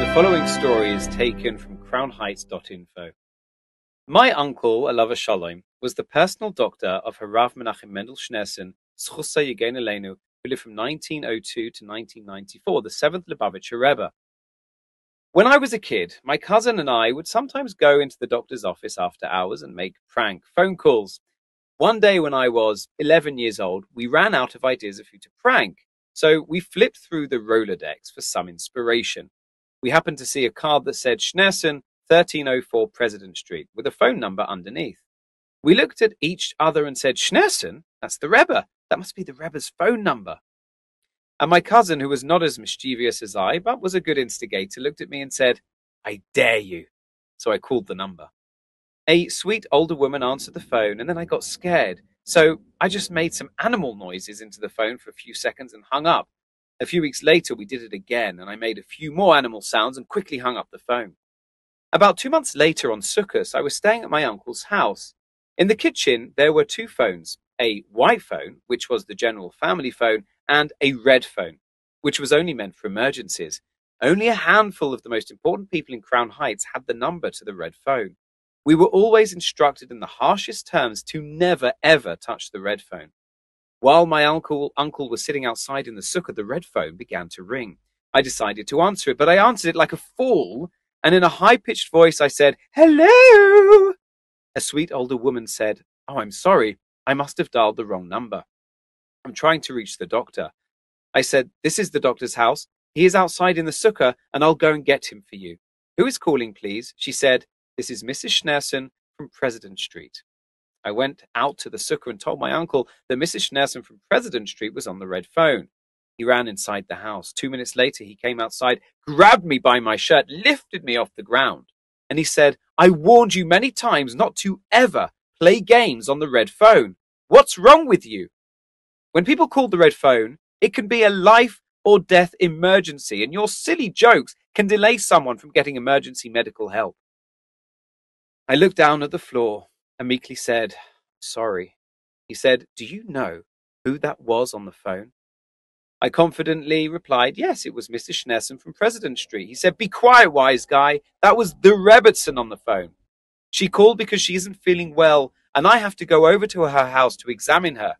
The following story is taken from crownheights.info. My uncle, Alav Shalom, was the personal doctor of Harav Menachem Mendel Schneerson, Zchusa Yegein Aleinu, who lived from 1902 to 1994, the 7th Lubavitcher Rebbe. When I was a kid, my cousin and I would sometimes go into the doctor's office after hours and make prank phone calls. One day when I was 11 years old, we ran out of ideas of who to prank, so we flipped through the Rolodex for some inspiration. We happened to see a card that said Schneerson, 1304 President Street, with a phone number underneath. We looked at each other and said, Schneerson? That's the Rebbe. That must be the Rebbe's phone number. And my cousin, who was not as mischievous as I, but was a good instigator, looked at me and said, I dare you. So I called the number. A sweet older woman answered the phone, and then I got scared. So I just made some animal noises into the phone for a few seconds and hung up. A few weeks later, we did it again, and I made a few more animal sounds and quickly hung up the phone. About 2 months later on Sukkot, I was staying at my uncle's house. In the kitchen, there were two phones, a white phone, which was the general family phone, and a red phone, which was only meant for emergencies. Only a handful of the most important people in Crown Heights had the number to the red phone. We were always instructed in the harshest terms to never, ever touch the red phone. While my uncle was sitting outside in the sukkah, the red phone began to ring. I decided to answer it, but I answered it like a fool, and in a high-pitched voice I said, Hello! A sweet older woman said, Oh, I'm sorry, I must have dialed the wrong number. I'm trying to reach the doctor. I said, This is the doctor's house. He is outside in the sukkah, and I'll go and get him for you. Who is calling, please? She said, This is Mrs. Schneerson from President Street. I went out to the sukkah and told my uncle that Mrs. Schneerson from President Street was on the red phone. He ran inside the house. 2 minutes later, he came outside, grabbed me by my shirt, lifted me off the ground, and he said, I warned you many times not to ever play games on the red phone. What's wrong with you? When people call the red phone, it can be a life or death emergency, and your silly jokes can delay someone from getting emergency medical help. I looked down at the floor and meekly said, Sorry. He said, Do you know who that was on the phone? I confidently replied, Yes, it was Mr. Schneerson from President Street. He said, Be quiet, wise guy. That was the Rebtzin on the phone. She called because she isn't feeling well, and I have to go over to her house to examine her.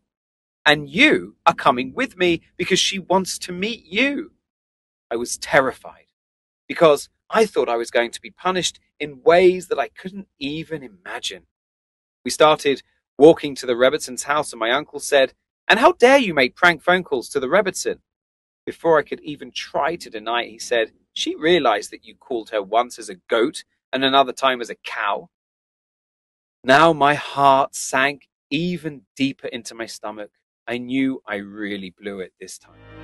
And you are coming with me because she wants to meet you. I was terrified because I thought I was going to be punished in ways that I couldn't even imagine. We started walking to the Rebtzin's house, and my uncle said, And how dare you make prank phone calls to the Rebtzin? Before I could even try to deny it, he said, She realized that you called her once as a goat and another time as a cow. Now my heart sank even deeper into my stomach. I knew I really blew it this time.